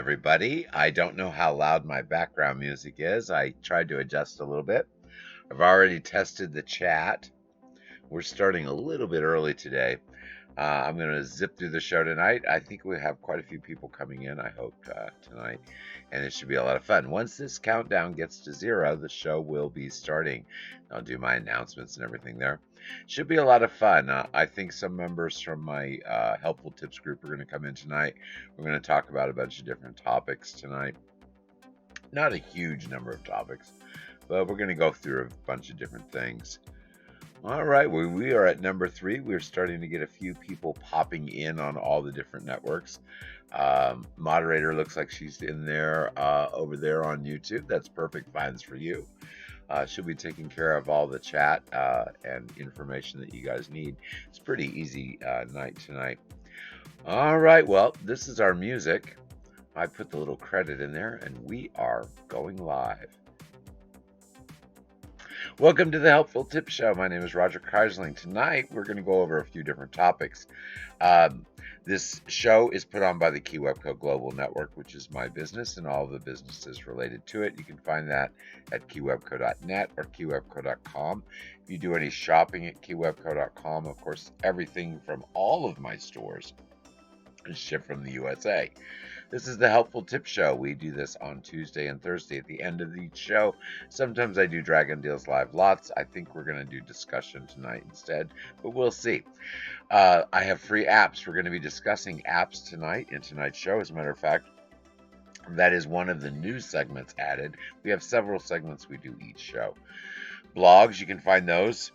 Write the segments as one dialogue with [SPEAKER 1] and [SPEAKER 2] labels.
[SPEAKER 1] everybody. I don't know how loud my background music is. I tried to adjust a little bit. I've already tested the chat. We're starting a little bit early today. I'm going to zip through the show tonight. I think we have quite a few people coming in, I hope, tonight, and it should be a lot of fun. Once this countdown gets to 0, the show will be starting. I'll do my announcements and everything there. Should be a lot of fun. I think some members from my Helpful Tips group are going to come in tonight. We're going to talk about a bunch of different topics tonight. Not a huge number of topics, but we're going to go through a bunch of different things. All right, we are at number 3. We're starting to get a few people popping in on all the different networks. Moderator looks like she's in there over there on YouTube. That's perfect finds for you. She'll be taking care of all the chat and information that you guys need. It's pretty easy night tonight. All right, well, this is our music. I put the little credit in there, and we are going live. Welcome to the Helpful Tip Show. My name is Roger Keyserling. Tonight, we're going to go over a few different topics. This show is put on by the Keywebco Global Network, which is my business and all the businesses related to it. You can find that at keywebco.net or keywebco.com. If you do any shopping at keywebco.com, of course, everything from all of my stores is shipped from the USA. This is the Helpful Tip Show. We do this on Tuesday and Thursday at the end of each show. Sometimes I do Dragon Deals Live Lots. I think we're going to do discussion tonight instead, but we'll see. I have free apps. We're going to be discussing apps tonight in tonight's show. As a matter of fact, that is one of the new segments added. We have several segments we do each show. Blogs, you can find those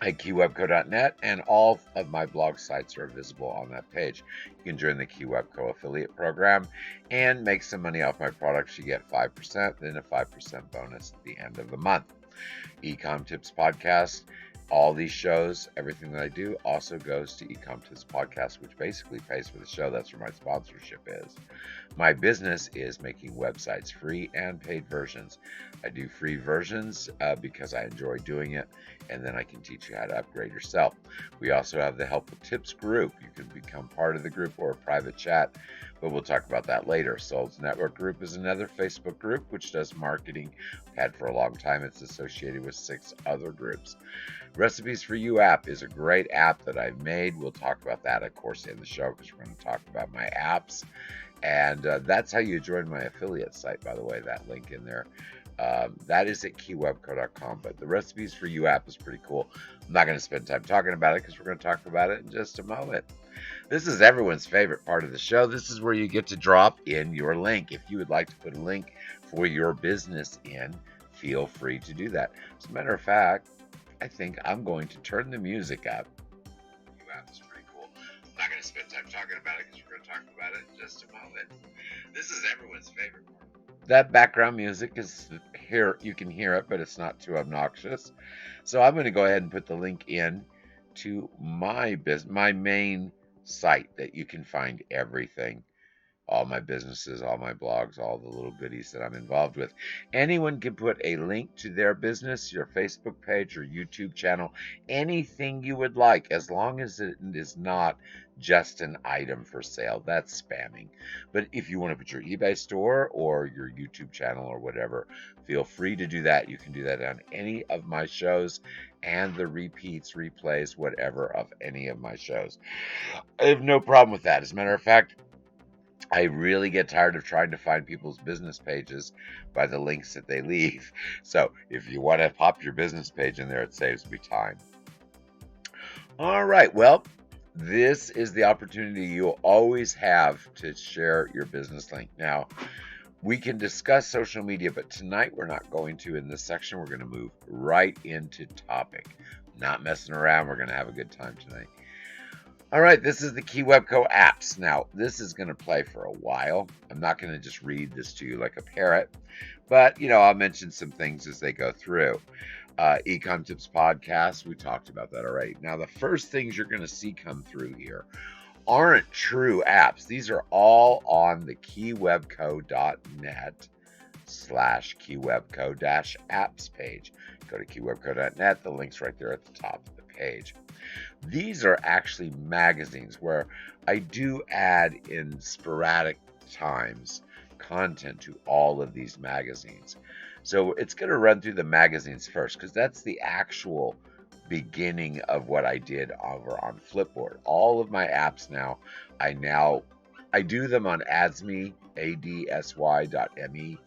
[SPEAKER 1] at keywebco.net, and all of my blog sites are visible on that page. You can join the Keywebco affiliate program and make some money off my products. You get 5%, then a 5% bonus at the end of the month. eCom Tips Podcast, all these shows, everything that I do also goes to eCom Tips Podcast, which basically pays for the show. That's where my sponsorship is. My business is making websites, free and paid versions. I do free versions because I enjoy doing it, and then I can teach you how to upgrade yourself. We also have the Helpful Tips group. You can become part of the group or a private chat, but we'll talk about that later. Souls Network Group is another Facebook group which does marketing. I've had for a long time. It's associated with 6 other groups. Recipes for You app is a great app that I've made. We'll talk about that, of course, in the show because we're going to talk about my apps. And that's how you join my affiliate site, by the way, that link in there. That is at keywebco.com, but the Recipes for You app is pretty cool. I'm not going to spend time talking about it because we're going to talk about it in just a moment. This is everyone's favorite part of the show. This is where you get to drop in your link. If you would like to put a link for your business in, feel free to do that. As a matter of fact, I think I'm going to turn the music up. You app is pretty cool. I'm not going to spend time talking about it because we're going to talk about it in just a moment. This is everyone's favorite part. That background music is here. You can hear it, but it's not too obnoxious. So I'm going to go ahead and put the link in to my main site that you can find everything. All my businesses, all my blogs, all the little goodies that I'm involved with. Anyone can put a link to their business, your Facebook page, your YouTube channel, anything you would like, as long as it is not just an item for sale. That's spamming. But if you want to put your eBay store or your YouTube channel or whatever, feel free to do that. You can do that on any of my shows and the repeats, replays, whatever of any of my shows. I have no problem with that. As a matter of fact, I really get tired of trying to find people's business pages by the links that they leave. So if you want to pop your business page in there, it saves me time. All right, well, this is the opportunity you'll always have to share your business link. Now, we can discuss social media, but tonight we're not going to in this section. We're going to move right into topic. Not messing around. We're going to have a good time tonight. All right, this is the Keywebco apps. Now, this is going to play for a while. I'm not going to just read this to you like a parrot, but, I'll mention some things as they go through. eCom Tips Podcast, we talked about that already. Now, the first things you're going to see come through here aren't true apps. These are all on the keywebco.net/keywebco-apps page. Go to keywebco.net. The link's right there at the top of the page. These are actually magazines where I do add in sporadic times content to all of these magazines. So it's going to run through the magazines first because that's the actual beginning of what I did over on Flipboard. All of my apps now, I do them on Adsme, adsy.me.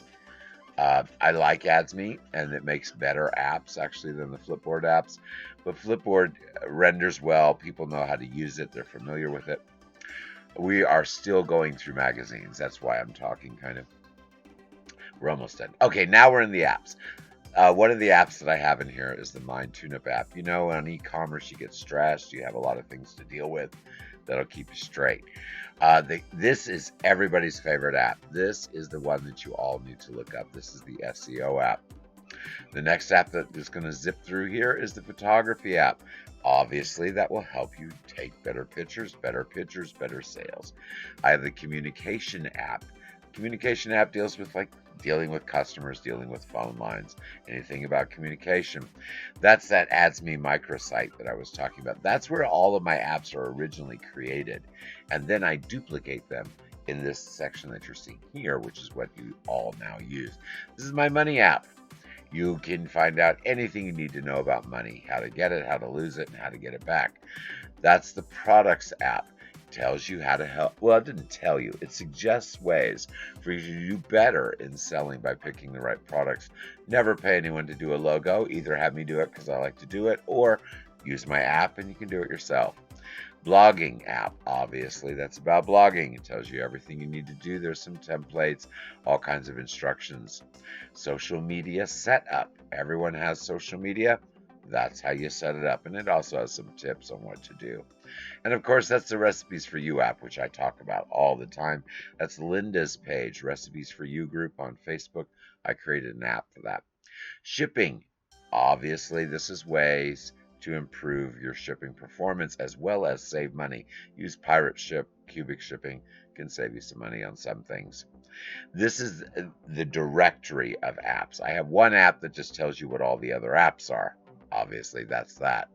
[SPEAKER 1] I like Adsme, and it makes better apps actually than the Flipboard apps. But Flipboard renders well. People know how to use it. They're familiar with it. We are still going through magazines. That's why I'm talking kind of. We're almost done. Okay, now we're in the apps. One of the apps that I have in here is the Mind Tune-Up app. You know, on e-commerce, you get stressed. You have a lot of things to deal with that'll keep you straight. This is everybody's favorite app. This is the one that you all need to look up. This is the SEO app. The next app that is going to zip through here is the photography app. Obviously, that will help you take better pictures, better sales. I have the communication app. Communication app deals with dealing with customers, dealing with phone lines, anything about communication. That's that Adsme microsite that I was talking about. That's where all of my apps are originally created. And then I duplicate them in this section that you're seeing here, which is what you all now use. This is my money app. You can find out anything you need to know about money, how to get it, how to lose it, and how to get it back. That's the products app. Tells you how to help. Well, it didn't tell you. It suggests ways for you to do better in selling by picking the right products. Never pay anyone to do a logo. Either have me do it because I like to do it, or use my app and you can do it yourself. Blogging app, obviously, that's about blogging. It tells you everything you need to do. There's some templates, all kinds of instructions. Social media setup. Everyone has social media. That's how you set it up. And it also has some tips on what to do. And of course, that's the Recipes for You app, which I talk about all the time. That's Linda's page, Recipes for You group on Facebook. I created an app for that. Shipping. Obviously, this is ways to improve your shipping performance as well as save money. Use Pirate Ship, Cubic Shipping can save you some money on some things. This is the directory of apps. I have one app that just tells you what all the other apps are. Obviously, that's that.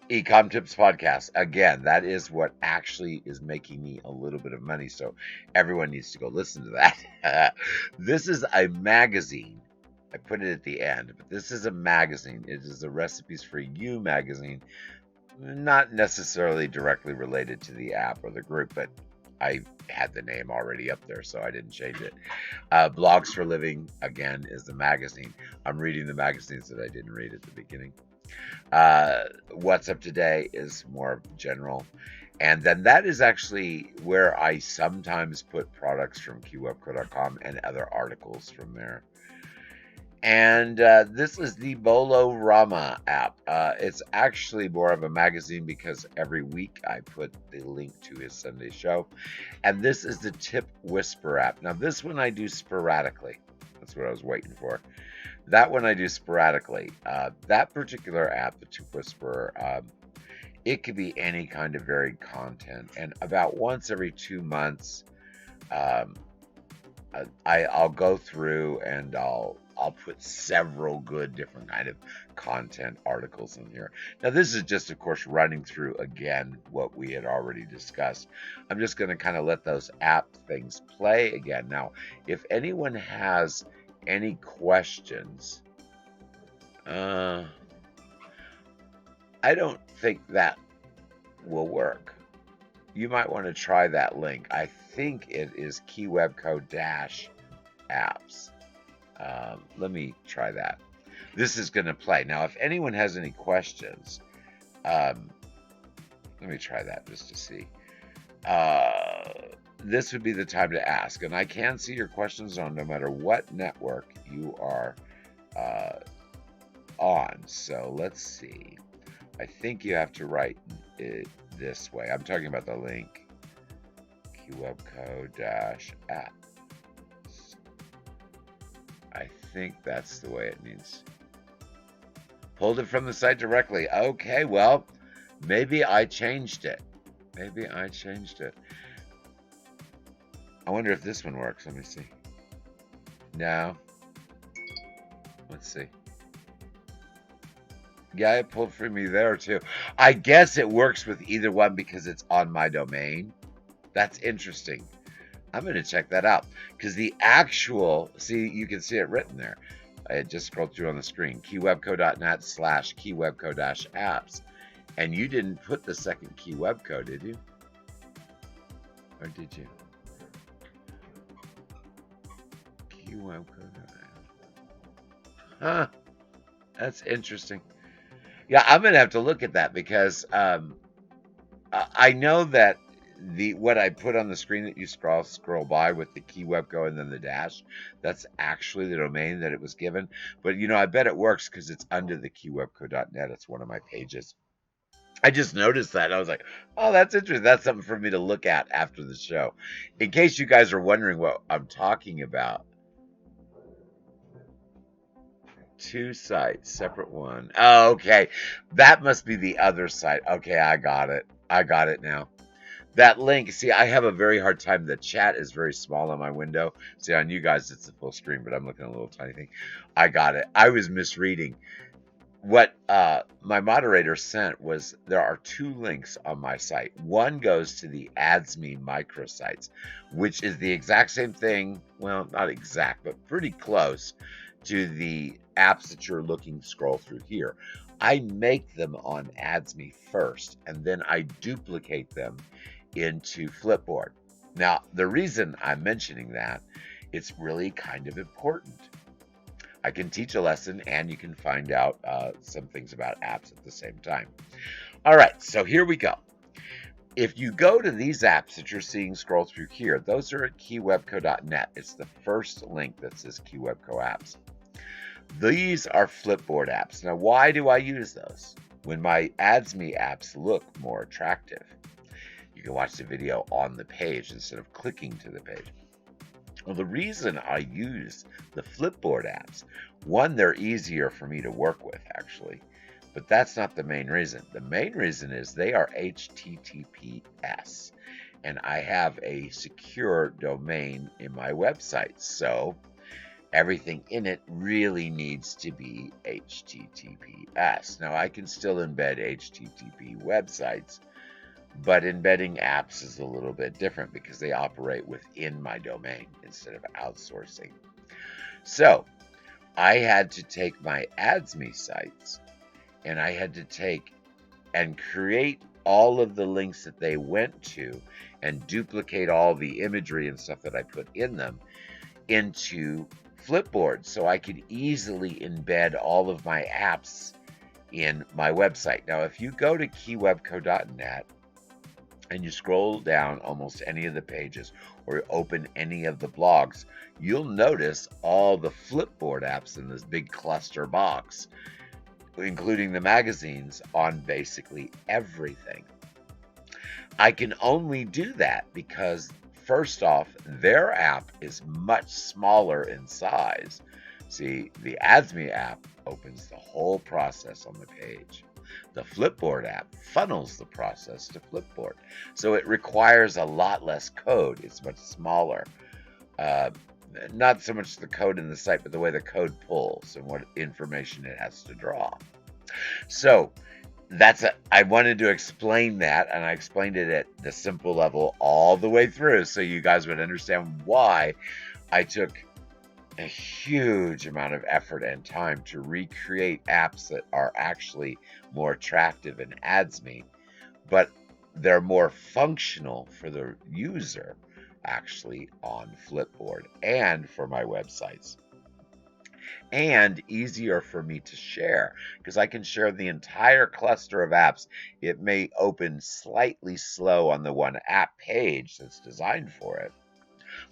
[SPEAKER 1] eCom Tips Podcast. Again, that is what actually is making me a little bit of money. So everyone needs to go listen to that. This is a magazine. I put it at the end, but this is a magazine. It is a Recipes for You magazine. Not necessarily directly related to the app or the group, but I had the name already up there, so I didn't change it. Blogs for Living, again, is the magazine. I'm reading the magazines that I didn't read at the beginning. What's Up Today is more general. And then that is actually where I sometimes put products from keywebco.com and other articles from there. And this is the Bolorama app. It's actually more of a magazine because every week I put the link to his Sunday show. And this is the Tip Whisper app. Now, this one I do sporadically. That's what I was waiting for. That one I do sporadically. That particular app, the Tip Whisperer, it could be any kind of varied content. And about once every 2 months, I'll go through and I'll put several good different kind of content articles in here. Now, this is just, of course, running through again what we had already discussed. I'm just going to kind of let those app things play again. Now, if anyone has any questions, I don't think that will work. You might want to try that link. I think it is Keywebco-apps. Let me try that. This is going to play. Now, if anyone has any questions, let me try that just to see. This would be the time to ask. And I can see your questions on no matter what network you are on. So let's see. I think you have to write it this way. I'm talking about the link. Keywebco-apps. I think that's the way it needs. Pulled it from the site directly. Okay, well, maybe I changed it. I wonder if this one works. Let me see. No. Let's see. Yeah, it pulled from me there too. I guess it works with either one because it's on my domain. That's interesting. I'm going to check that out because the actual, see, you can see it written there. I just scrolled through on the screen, keywebco.net/keywebco-apps. And you didn't put the second Keywebco, did you? Or did you? Keywebco. Huh. That's interesting. Yeah, I'm going to have to look at that because I know that what I put on the screen that you scroll by with the Keywebco and then the dash, that's actually the domain that it was given. But I bet it works because it's under the keywebco.net. It's one of my pages. I just noticed that. I was like, oh, that's interesting. That's something for me to look at after the show. In case you guys are wondering what I'm talking about, 2 sites, separate one. Oh, okay. That must be the other site. Okay, I got it. I got it now. That link, see, I have a very hard time. The chat is very small on my window. See, on you guys, it's the full screen, but I'm looking at a little tiny thing. I got it. I was misreading. What my moderator sent was there are 2 links on my site. One goes to the AdsMe microsites, which is the exact same thing. Well, not exact, but pretty close to the apps that you're looking to scroll through here. I make them on AdsMe first, and then I duplicate them into Flipboard. Now, the reason I'm mentioning that, it's really kind of important. I can teach a lesson and you can find out some things about apps at the same time. All right, so here we go. If you go to these apps that you're seeing scroll through here, those are at keywebco.net. It's the first link that says Keywebco apps. These are Flipboard apps. Now, why do I use those? When my AdsMe apps look more attractive, you can watch the video on the page instead of clicking to the page. Well, the reason I use the Flipboard apps, one, they're easier for me to work with, actually, but that's not the main reason. The main reason is they are HTTPS, and I have a secure domain in my website, so everything in it really needs to be HTTPS. Now, I can still embed HTTP websites, but embedding apps is a little bit different because they operate within my domain instead of outsourcing. So I had to take my AdsMe sites and I had to take and create all of the links that they went to and duplicate all the imagery and stuff that I put in them into Flipboard so I could easily embed all of my apps in my website. Now, if you go to keywebco.net and you scroll down almost any of the pages or open any of the blogs, you'll notice all the Flipboard apps in this big cluster box, including the magazines, on basically everything. I can only do that because, first off, their app is much smaller in size. See, the AdsMe app opens the whole process on the page. The Flipboard app funnels the process to Flipboard. So it requires a lot less code. It's much smaller. Not so much the code in the site, but the way the code pulls and what information it has to draw. So I wanted to explain that, and I explained it at the simple level all the way through so you guys would understand why I took a huge amount of effort and time to recreate apps that are actually more attractive in AdsMe, but they're more functional for the user actually on Flipboard and for my websites, and easier for me to share because I can share the entire cluster of apps. It may open slightly slow on the one app page that's designed for it,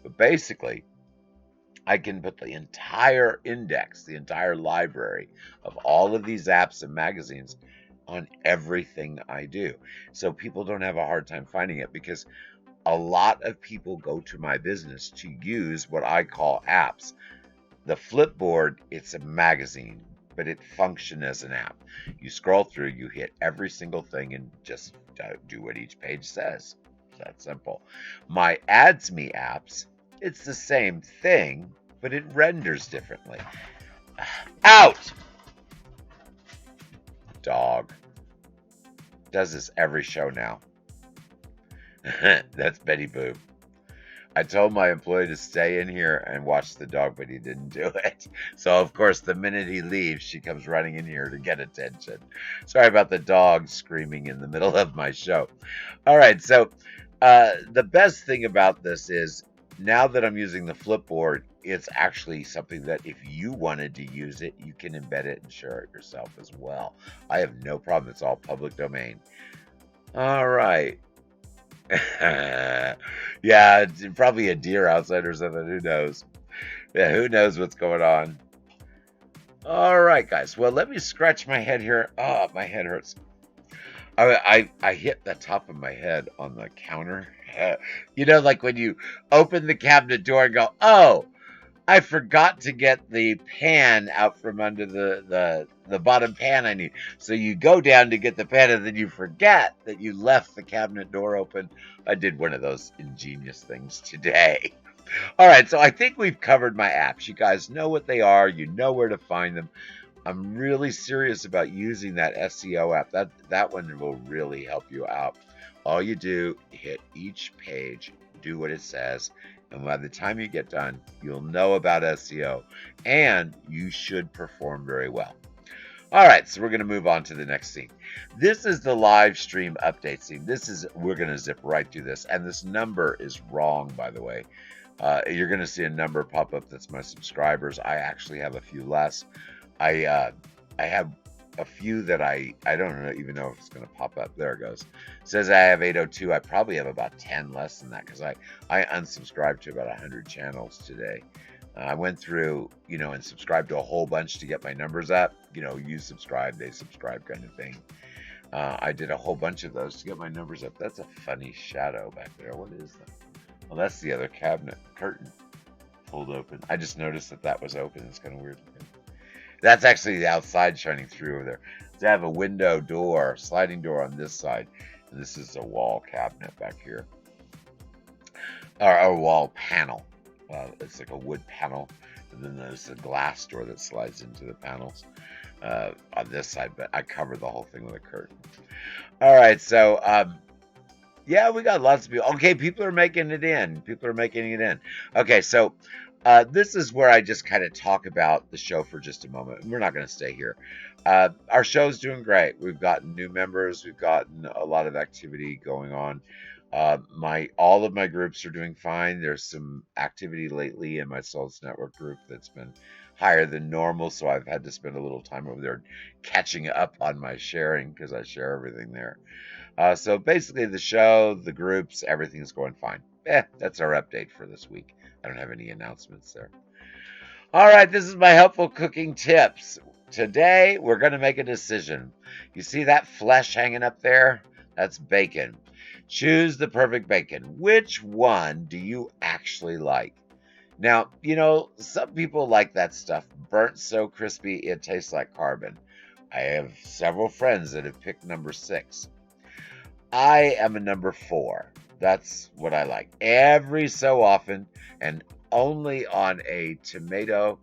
[SPEAKER 1] but basically I can put the entire index, the entire library of all of these apps and magazines on everything I do. So people don't have a hard time finding it because a lot of people go to my business to use what I call apps. The Flipboard, it's a magazine, but it functions as an app. You scroll through, you hit every single thing and just do what each page says. It's that simple. My AdsMe apps, it's the same thing, but it renders differently. Out! Dog. Does this every show now. That's Betty Boop. I told my employee to stay in here and watch the dog, but he didn't do it. So, of course, the minute he leaves, she comes running in here to get attention. Sorry about the dog screaming in the middle of my show. All right, so the best thing about this is now that I'm using the Flipboard, it's actually something that if you wanted to use it, you can embed it and share it yourself as well. I have no problem. It's all public domain. All right. Yeah, it's probably a deer outside or something. Who knows? Yeah, who knows what's going on? All right, guys. Well, let me scratch my head here. Oh, my head hurts. I hit the top of my head on the counter. You know, like when you open the cabinet door and go, oh, I forgot to get the pan out from under the bottom pan I need. So you go down to get the pan and then you forget that you left the cabinet door open. I did one of those ingenious things today. All right, so I think we've covered my apps. You guys know what they are. You know where to find them. I'm really serious about using that SEO app. That one will really help you out. All you do, hit each page, do what it says, and by the time you get done, you'll know about SEO, and you should perform very well. All right, so we're going to move on to the next scene. This is the live stream update scene. We're going to zip right through this, and this number is wrong, by the way. You're going to see a number pop up that's my subscribers. I actually have a few less. I have a few that I don't even know if it's going to pop up. There it goes. It says I have 802. I probably have about 10 less than that because I unsubscribed to about 100 channels today. I went through, and subscribed to a whole bunch to get my numbers up. You subscribe, they subscribe kind of thing. I did a whole bunch of those to get my numbers up. That's a funny shadow back there. What is that? Well, that's the other cabinet curtain pulled open. I just noticed that was open. It's kind of weird looking. That's actually the outside shining through over there. So I have a window door, sliding door on this side, and this is a wall cabinet back here, or a wall panel. It's like a wood panel, and then there's a glass door that slides into the panels on this side. But I covered the whole thing with a curtain. All right, so yeah, we got lots of people. Okay, people are making it in. Okay, so. This is where I just kind of talk about the show for just a moment. We're not going to stay here. Our show's doing great. We've gotten new members. We've gotten a lot of activity going on. All of my groups are doing fine. There's some activity lately in my Souls Network group that's been higher than normal, so I've had to spend a little time over there catching up on my sharing because I share everything there. So basically the show, the groups, everything's going fine. That's our update for this week. I don't have any announcements there. All right, this is my helpful cooking tips. Today, we're going to make a decision. You see that flesh hanging up there? That's bacon. Choose the perfect bacon. Which one do you actually like? Now, some people like that stuff burnt so crispy it tastes like carbon. I have several friends that have picked number 6. I am a number 4. That's what I like. Every so often, and only on a tomato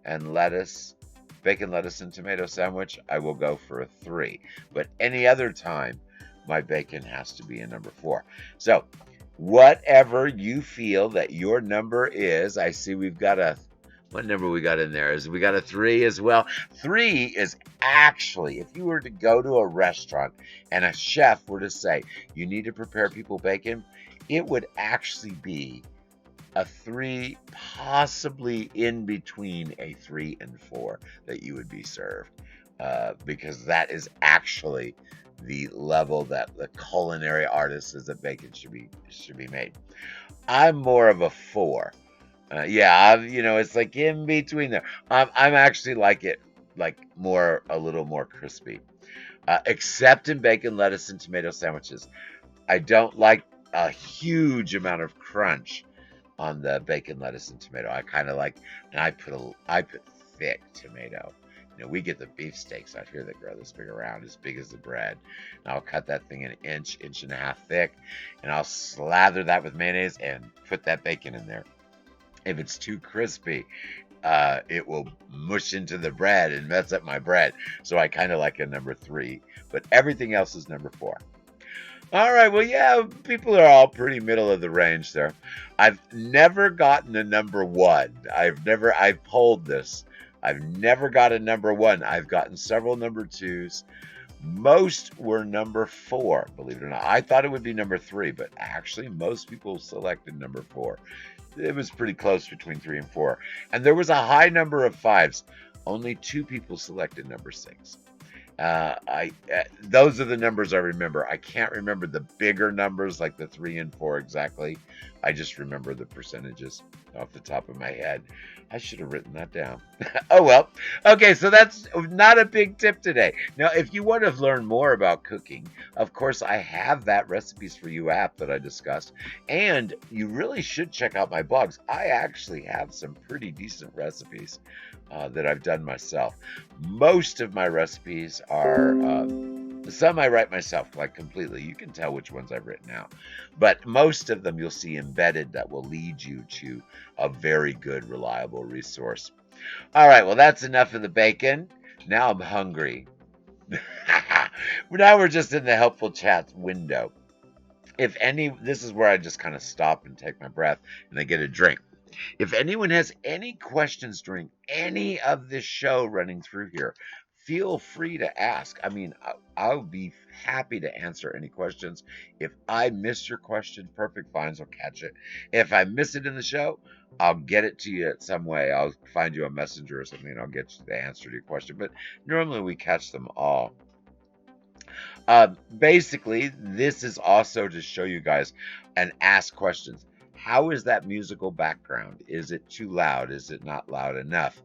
[SPEAKER 1] and lettuce, bacon, lettuce, and tomato sandwich, I will go for a 3. But any other time, my bacon has to be a number 4. So, whatever you feel that your number is, I see we've got what number we got in there? We got a 3 as well. 3 is actually, if you were to go to a restaurant and a chef were to say, you need to prepare people bacon, it would actually be a 3, possibly in between a 3 and 4 that you would be served. Because that is actually the level that the culinary artist says that bacon should be made. I'm more of a 4. It's like in between there. I'm actually like it, like a little more crispy. Except in bacon, lettuce, and tomato sandwiches. I don't like a huge amount of crunch on the bacon, lettuce, and tomato. I kind of like, and I put thick tomato. We get the beefsteaks out here that grow this big around, as big as the bread. And I'll cut that thing an inch and a half thick, and I'll slather that with mayonnaise and put that bacon in there. If it's too crispy, it will mush into the bread and mess up my bread. So I kind of like a number 3, but everything else is number 4. All right. Well, yeah, people are all pretty middle of the range there. I've never gotten a number one. I've polled this. I've never got a number one. I've gotten several number twos. Most were number four, believe it or not. I thought it would be number three, but actually, most people selected number four. It was pretty close between three and four. And there was a high number of fives. Only two people selected number six. I Those are the numbers I remember. I can't remember the bigger numbers like the 3 and 4 exactly. I just remember the percentages off the top of my head. I should have written that down. Oh well. Okay, so that's not a big tip today. Now, if you want to learn more about cooking, of course, I have that Recipes for You app that I discussed, and you really should check out my blogs. I actually have some pretty decent recipes that I've done myself. Most of my recipes are some I write myself, like completely. You can tell which ones I've written out. But most of them you'll see embedded that will lead you to a very good, reliable resource. All right, well, that's enough of the bacon. Now I'm hungry. Now we're just in the helpful chats window. This is where I just kind of stop and take my breath and I get a drink. If anyone has any questions during any of this show running through here, feel free to ask. I mean, I'll be happy to answer any questions. If I miss your question, perfect, fine, I'll catch it. If I miss it in the show, I'll get it to you some way. I'll find you a messenger or something and I'll get you the answer to your question. But normally we catch them all. Basically, this is also to show you guys and ask questions. How is that musical background? Is it too loud? Is it not loud enough?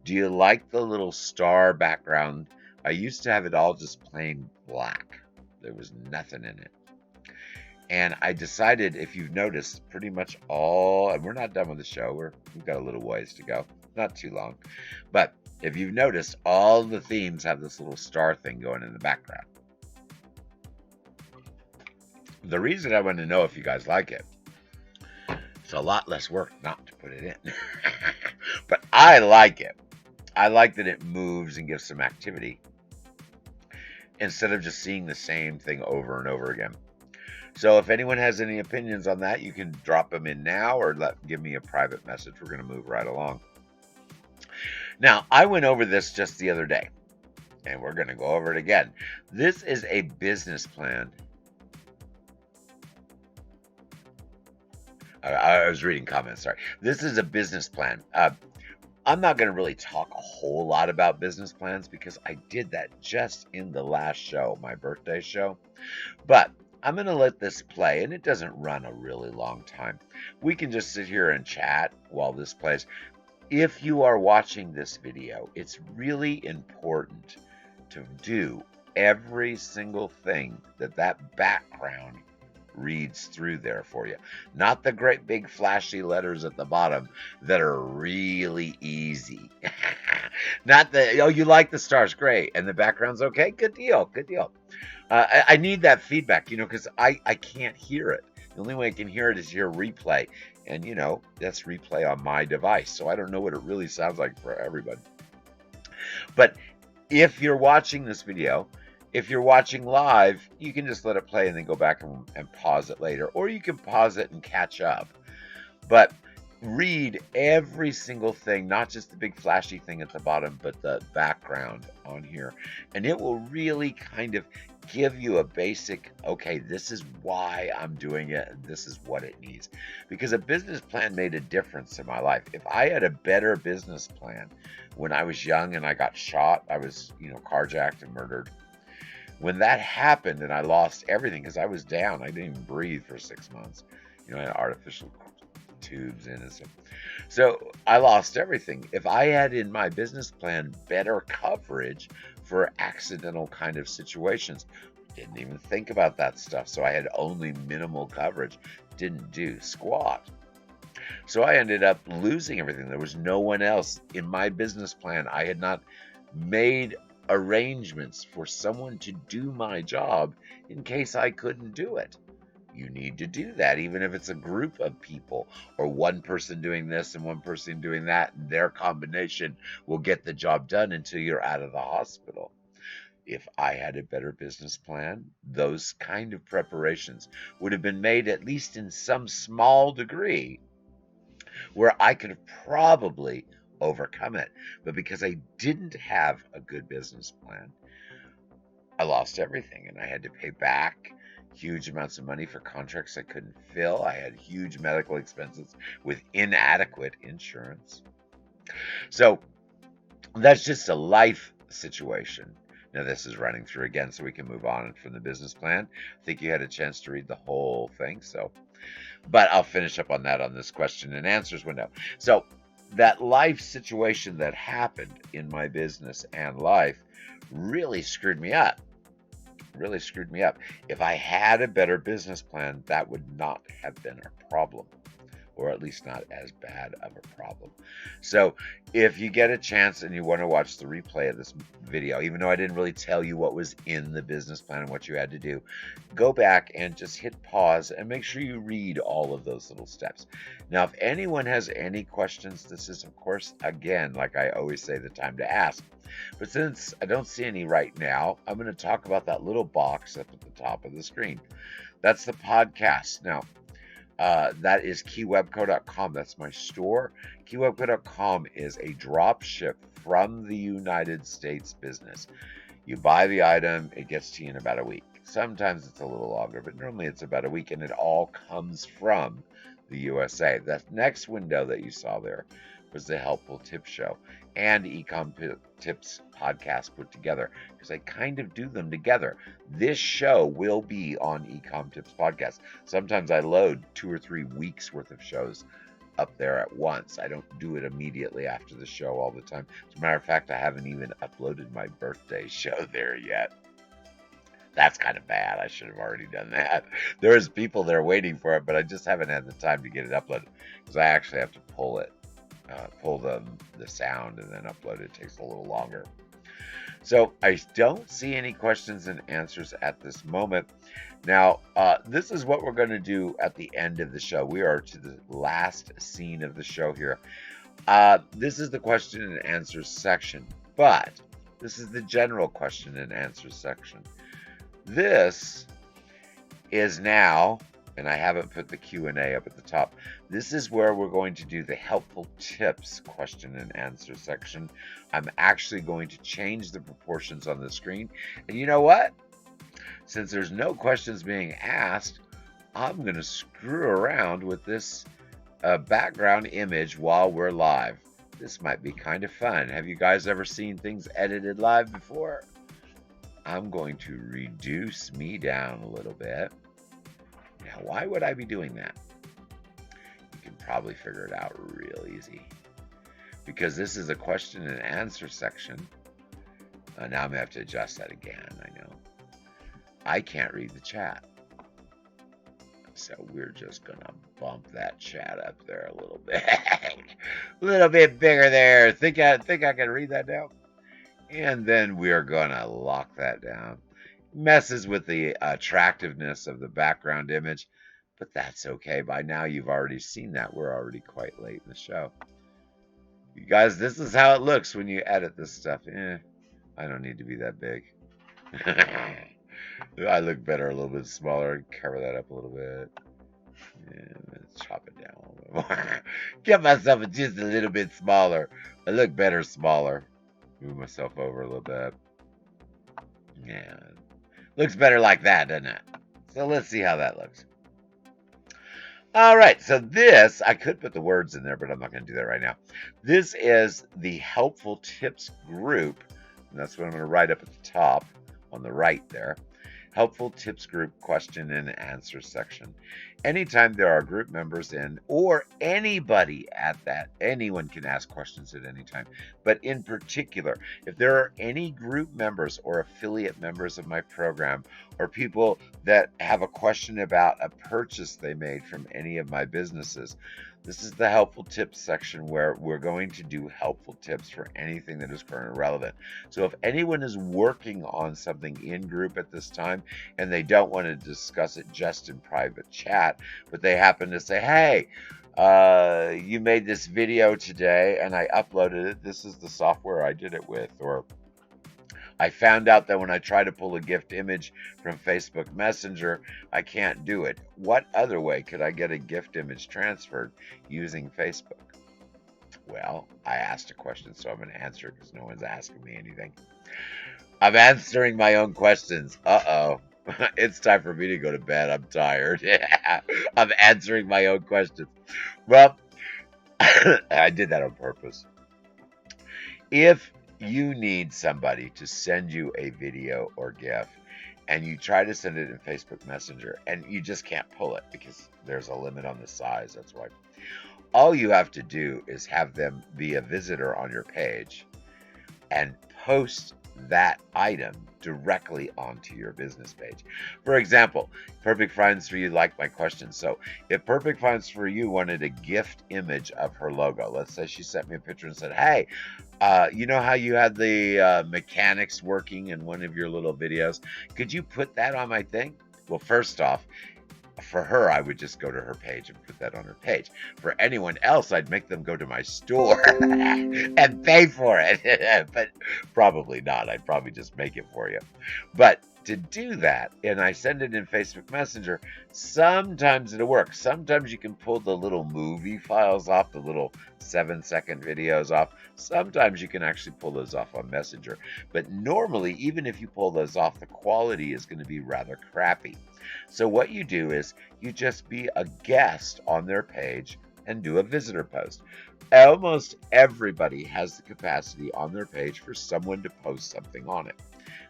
[SPEAKER 1] Do you like the little star background? I used to have it all just plain black. There was nothing in it. And I decided, if you've noticed, pretty much all, and we're not done with the show. We've got a little ways to go. Not too long. But if you've noticed, all the themes have this little star thing going in the background. The reason I want to know if you guys like it, it's a lot less work not to put it in. But I like it. I like that it moves and gives some activity instead of just seeing the same thing over and over again. So if anyone has any opinions on that, you can drop them in now or give me a private message. We're going to move right along. Now, I went over this just the other day, and we're going to go over it again. This is a business plan. I was reading comments, sorry. This is a business plan. I'm not going to really talk a whole lot about business plans because I did that just in the last show, my birthday show. But I'm going to let this play, and it doesn't run a really long time. We can just sit here and chat while this plays. If you are watching this video, it's really important to do every single thing that background reads through there for you. Not the great big flashy letters at the bottom that are really easy. Not the, oh, you like the stars, great, and the background's okay, good deal, good deal. I need that feedback, because I can't hear it. The only way I can hear it is your replay, and that's replay on my device, so I don't know what it really sounds like for everybody. But if you're watching this video, if you're watching live, you can just let it play and then go back and pause it later. Or you can pause it and catch up. But read every single thing, not just the big flashy thing at the bottom, but the background on here. And it will really kind of give you a basic, okay, this is why I'm doing it, and this is what it needs. Because a business plan made a difference in my life. If I had a better business plan when I was young and I got shot, I was, carjacked and murdered. When that happened and I lost everything because I was down, I didn't even breathe for 6 months. I had artificial tubes in and stuff. So I lost everything. If I had in my business plan better coverage for accidental kind of situations, didn't even think about that stuff. So I had only minimal coverage, didn't do squat. So I ended up losing everything. There was no one else in my business plan. I had not made arrangements for someone to do my job in case I couldn't do it. You need to do that, even if it's a group of people or one person doing this and one person doing that. Their combination will get the job done until you're out of the hospital. If I had a better business plan, those kind of preparations would have been made at least in some small degree where I could have probably overcome it. But because I didn't have a good business plan, I lost everything and I had to pay back huge amounts of money for contracts I couldn't fill. I had huge medical expenses with inadequate insurance. So that's just a life situation. Now, this is running through again, so we can move on from the business plan. I think you had a chance to read the whole thing, but I'll finish up on that on this question and answers window. So, that life situation that happened in my business and life really screwed me up. Really screwed me up. If I had a better business plan, that would not have been a problem, or at least not as bad of a problem. So if you get a chance and you want to watch the replay of this video, even though I didn't really tell you what was in the business plan and what you had to do, go back and just hit pause and make sure you read all of those little steps. Now, if anyone has any questions, this is, of course, again, like I always say, the time to ask. But since I don't see any right now, I'm going to talk about that little box up at the top of the screen. That's the podcast. Now, that is keywebco.com. That's my store. Keywebco.com is a drop ship from the United States business. You buy the item, it gets to you in about a week. Sometimes it's a little longer, but normally it's about a week, and it all comes from the USA. That next window that you saw there was the Helpful Tips Show and eCom Tips podcast put together, because I kind of do them together. This show will be on eCom Tips podcast. Sometimes I load 2 or 3 weeks worth of shows up there at once. I don't do it immediately after the show all the time. As a matter of fact, I haven't even uploaded my birthday show there yet. That's kind of bad. I should have already done that. There's people there waiting for it, but I just haven't had the time to get it uploaded, because I actually have to pull the sound and then upload it. It takes a little longer. So I don't see any questions and answers at this moment. Now, this is what we're going to do at the end of the show. We are to the last scene of the show here. This is the question and answer section, but this is the general question and answer section. This is now, and I haven't put the Q&A up at the top, this is where we're going to do the helpful tips question and answer section. I'm actually going to change the proportions on the screen. And you know what? Since there's no questions being asked, I'm going to screw around with this background image while we're live. This might be kind of fun. Have you guys ever seen things edited live before? I'm going to reduce me down a little bit. Now, why would I be doing that? You can probably figure it out real easy. Because this is a question and answer section. Now I'm going to have to adjust that again, I know. I can't read the chat. So we're just going to bump that chat up there a little bit. A little bit bigger there. Think I can read that now? And then we're going to lock that down. Messes with the attractiveness of the background image, but that's okay. By now you've already seen that. We're already quite late in the show. You guys, this is how it looks when you edit this stuff. I don't need to be that big. I look better a little bit smaller. Cover that up a little bit. Let's chop it down a little bit more. Get myself just a little bit smaller. I look better smaller. Move myself over a little bit. Yeah. Looks better like that, doesn't it? So let's see how that looks. All right, so this, I could put the words in there, but I'm not going to do that right now. This is the helpful tips group, and that's what I'm going to write up at the top on the right there. Helpful tips group question and answer section. Anytime there are group members in, or anybody at that, anyone can ask questions at any time. But in particular, if there are any group members or affiliate members of my program, or people that have a question about a purchase they made from any of my businesses, this is the helpful tips section where we're going to do helpful tips for anything that is current and relevant. So if anyone is working on something in group at this time and they don't want to discuss it just in private chat, but they happen to say, hey, you made this video today and I uploaded it. This is the software I did it with. Or I found out that when I try to pull a gift image from Facebook Messenger, I can't do it. What other way could I get a gift image transferred using Facebook? Well, I asked a question, so I'm going to answer it because no one's asking me anything. I'm answering my own questions. Uh-oh. It's time for me to go to bed. I'm tired. I'm answering my own questions. Well, I did that on purpose. If you need somebody to send you a video or GIF and you try to send it in Facebook Messenger and you just can't pull it because there's a limit on the size, that's why. All you have to do is have them be a visitor on your page and post that item directly onto your business page. For example, Perfect Finds For You liked my question. So if Perfect Finds For You wanted a gift image of her logo, let's say she sent me a picture and said, hey, you know how you had the mechanics working in one of your little videos? Could you put that on my thing? Well, first off, for her, I would just go to her page and put that on her page. For anyone else, I'd make them go to my store and pay for it. But probably not. I'd probably just make it for you. But to do that, and I send it in Facebook Messenger, sometimes it'll work. Sometimes you can pull the little movie files off, the little 7-second videos off. Sometimes you can actually pull those off on Messenger. But normally, even if you pull those off, the quality is going to be rather crappy. So what you do is you just be a guest on their page and do a visitor post. Almost everybody has the capacity on their page for someone to post something on it.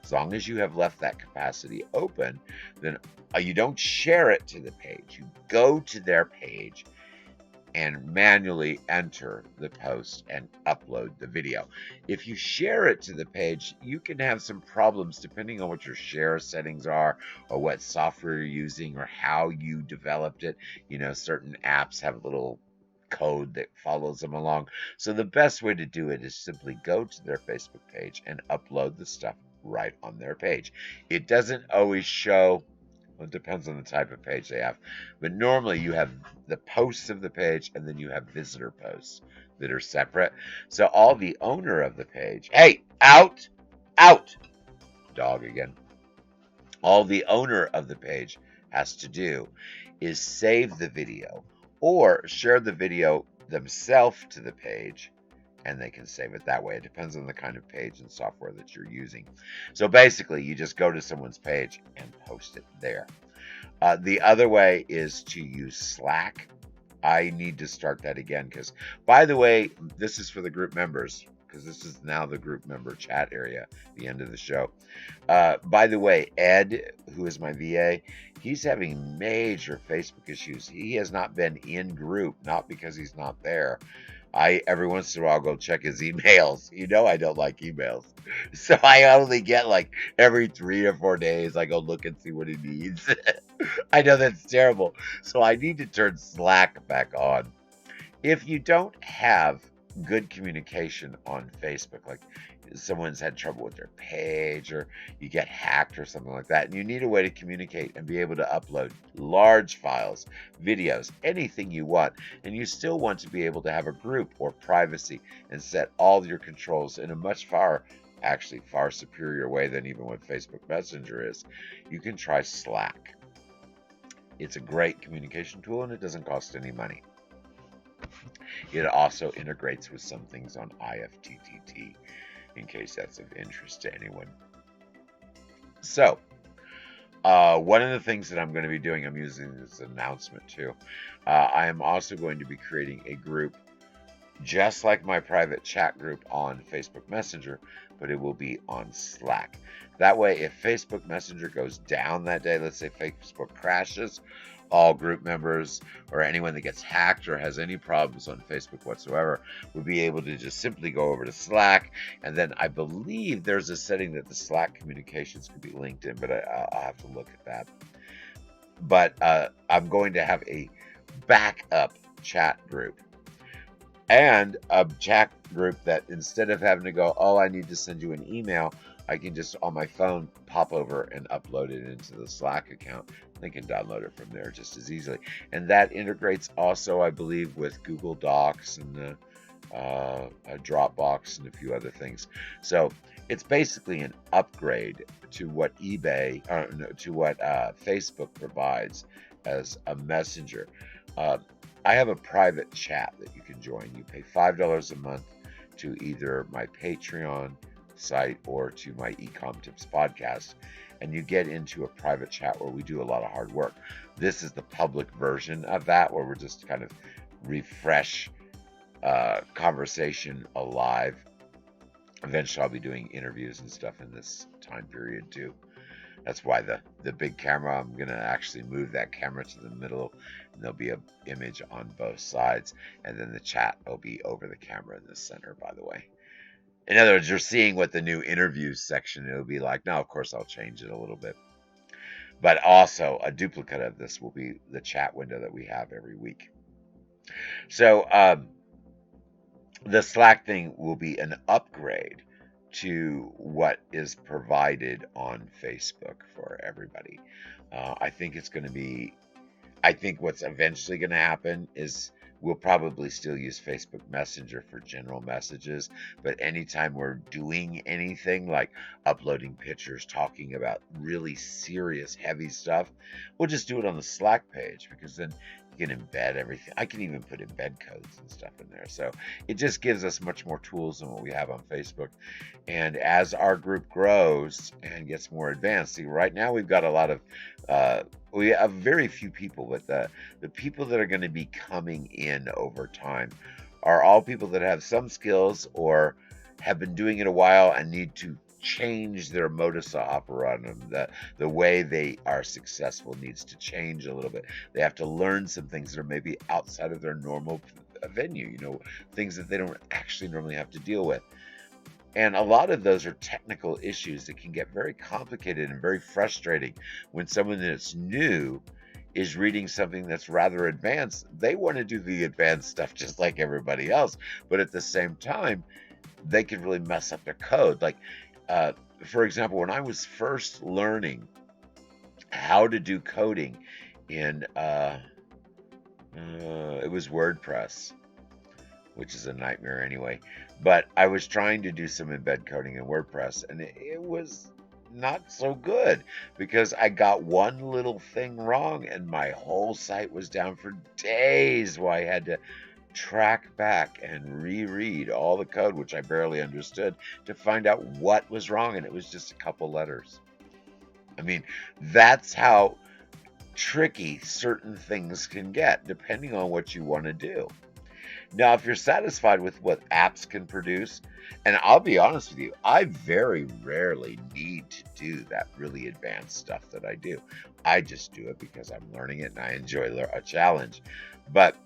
[SPEAKER 1] As long as you have left that capacity open, then you don't share it to the page. You go to their page and manually enter the post and upload the video. If you share it to the page, you can have some problems depending on what your share settings are or what software you're using or how you developed it. You know, certain apps have a little code that follows them along. So the best way to do it is simply go to their Facebook page and upload the stuff right on their page. It doesn't always show. Well, it depends on the type of page they have. But normally you have the posts of the page and then you have visitor posts that are separate. So all the owner of the page, hey, out, dog again. All the owner of the page has to do is save the video or share the video themselves to the page, and they can save it that way. It depends on the kind of page and software that you're using. So basically, you just go to someone's page and post it there. The other way is to use Slack. I need to start that again because, by the way, this is for the group members because this is now the group member chat area, the end of the show. By the way, Ed, who is my VA, he's having major Facebook issues. He has not been in group, not because he's not there. Every once in a while go check his emails. You know I don't like emails. So I only get like every 3 or 4 days I go look and see what he needs. I know that's terrible. So I need to turn Slack back on. If you don't have good communication on Facebook, like someone's had trouble with their page or you get hacked or something like that, and you need a way to communicate and be able to upload large files, videos, anything you want, and you still want to be able to have a group or privacy and set all your controls in a much far superior way than even what Facebook Messenger is, you can try Slack. It's a great communication tool and it doesn't cost any money. It also integrates with some things on IFTTT, in case that's of interest to anyone. So, one of the things that I'm going to be doing, I'm using this announcement too. I am also going to be creating a group just like my private chat group on Facebook Messenger, but it will be on Slack. That way, if Facebook Messenger goes down that day, let's say Facebook crashes, all group members or anyone that gets hacked or has any problems on Facebook whatsoever will be able to just simply go over to Slack. And then I believe there's a setting that the Slack communications could be linked in, but I'll have to look at that. But I'm going to have a backup chat group. And a chat group that instead of having to go, oh, I need to send you an email, I can just on my phone pop over and upload it into the Slack account. They can download it from there just as easily. And that integrates also, I believe, with Google Docs and a Dropbox, and a few other things. So it's basically an upgrade to what to what Facebook provides as a messenger. Uh, I have a private chat that you can join. You pay $5 a month to either my Patreon site or to my eCom Tips podcast, and you get into a private chat where we do a lot of hard work. This is the public version of that, where we're just kind of refresh conversation alive. Eventually, I'll be doing interviews and stuff in this time period too. That's why the big camera, I'm gonna actually move that camera to the middle, and there'll be an image on both sides, and then the chat will be over the camera in the center, by the way. In other words, you're seeing what the new interviews section it'll be like. Now, of course, I'll change it a little bit. But also, a duplicate of this will be the chat window that we have every week. So, the Slack thing will be an upgrade to what is provided on Facebook for everybody. I think it's going to be, I think what's eventually going to happen is we'll probably still use Facebook Messenger for general messages, but anytime we're doing anything like uploading pictures, talking about really serious, heavy stuff, we'll just do it on the Slack page, because then you can embed everything. I can even put embed codes and stuff in there. So it just gives us much more tools than what we have on Facebook. And as our group grows and gets more advanced, see, right now we've got a lot of we have very few people, but the people that are going to be coming in over time are all people that have some skills or have been doing it a while and need to change their modus operandum. The way they are successful needs to change a little bit. They have to learn some things that are maybe outside of their normal venue, things that they don't actually normally have to deal with. And a lot of those are technical issues that can get very complicated and very frustrating when someone that's new is reading something that's rather advanced. They want to do the advanced stuff just like everybody else, but at the same time, they could really mess up their code. Like, for example, when I was first learning how to do coding in, it was WordPress, which is a nightmare anyway. But I was trying to do some embed coding in WordPress, and it was not so good, because I got one little thing wrong and my whole site was down for days, while I had to track back and reread all the code, which I barely understood, to find out what was wrong, and it was just a couple letters. I mean, that's how tricky certain things can get, depending on what you want to do. Now, if you're satisfied with what apps can produce, and I'll be honest with you, I very rarely need to do that really advanced stuff that I do. I just do it because I'm learning it and I enjoy a challenge. But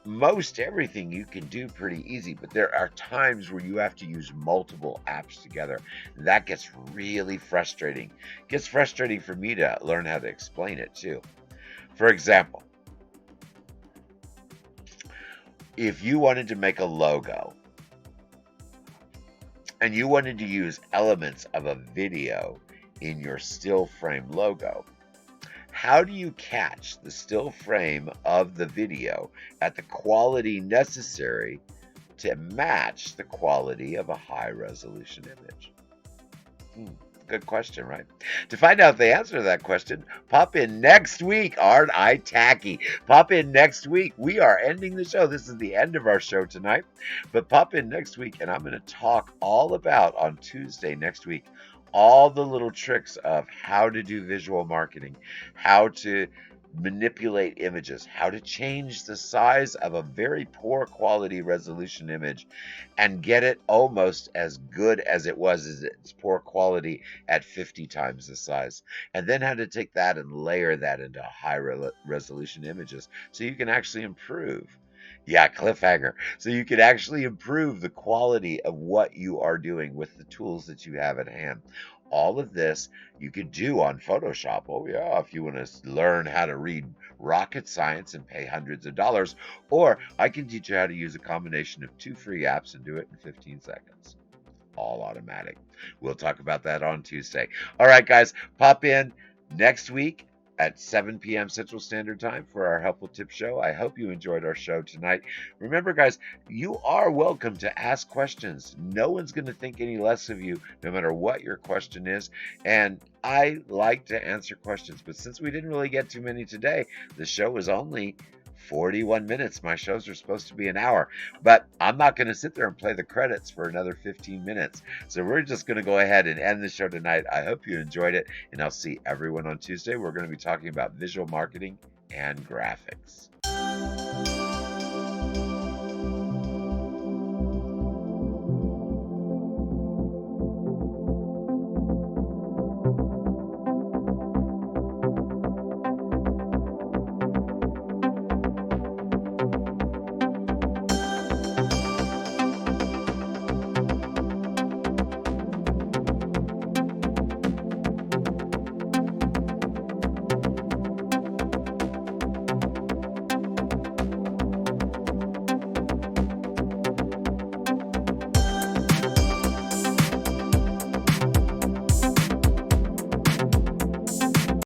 [SPEAKER 1] most everything you can do pretty easy, but there are times where you have to use multiple apps together. That gets really frustrating. It gets frustrating for me to learn how to explain it too. For example, if you wanted to make a logo and you wanted to use elements of a video in your still frame logo, how do you catch the still frame of the video at the quality necessary to match the quality of a high resolution image? Good question, right? To find out the answer to that question, pop in next week. Aren't I tacky? Pop in next week. We are ending the show. This is the end of our show tonight. But pop in next week, and I'm going to talk all about, on Tuesday next week, all the little tricks of how to do visual marketing, how to manipulate images, how to change the size of a very poor quality resolution image and get it almost as good as it was as its poor quality at 50 times the size, and then how to take that and layer that into high resolution images so you can actually improve. Yeah, cliffhanger. So you can actually improve the quality of what you are doing with the tools that you have at hand. All of this you could do on Photoshop. Oh yeah, if you want to learn how to read rocket science and pay hundreds of dollars, or I can teach you how to use a combination of 2 free apps and do it in 15 seconds. All automatic. We'll talk about that on Tuesday. All right, guys, pop in next week. at 7 p.m. Central Standard Time for our Helpful Tip Show. I hope you enjoyed our show tonight. Remember, guys, you are welcome to ask questions. No one's going to think any less of you, no matter what your question is. And I like to answer questions, but since we didn't really get too many today, the show is only 41 minutes. My shows are supposed to be an hour, but I'm not going to sit there and play the credits for another 15 minutes. So we're just going to go ahead and end the show tonight. I hope you enjoyed it, and I'll see everyone on Tuesday. We're going to be talking about visual marketing and graphics.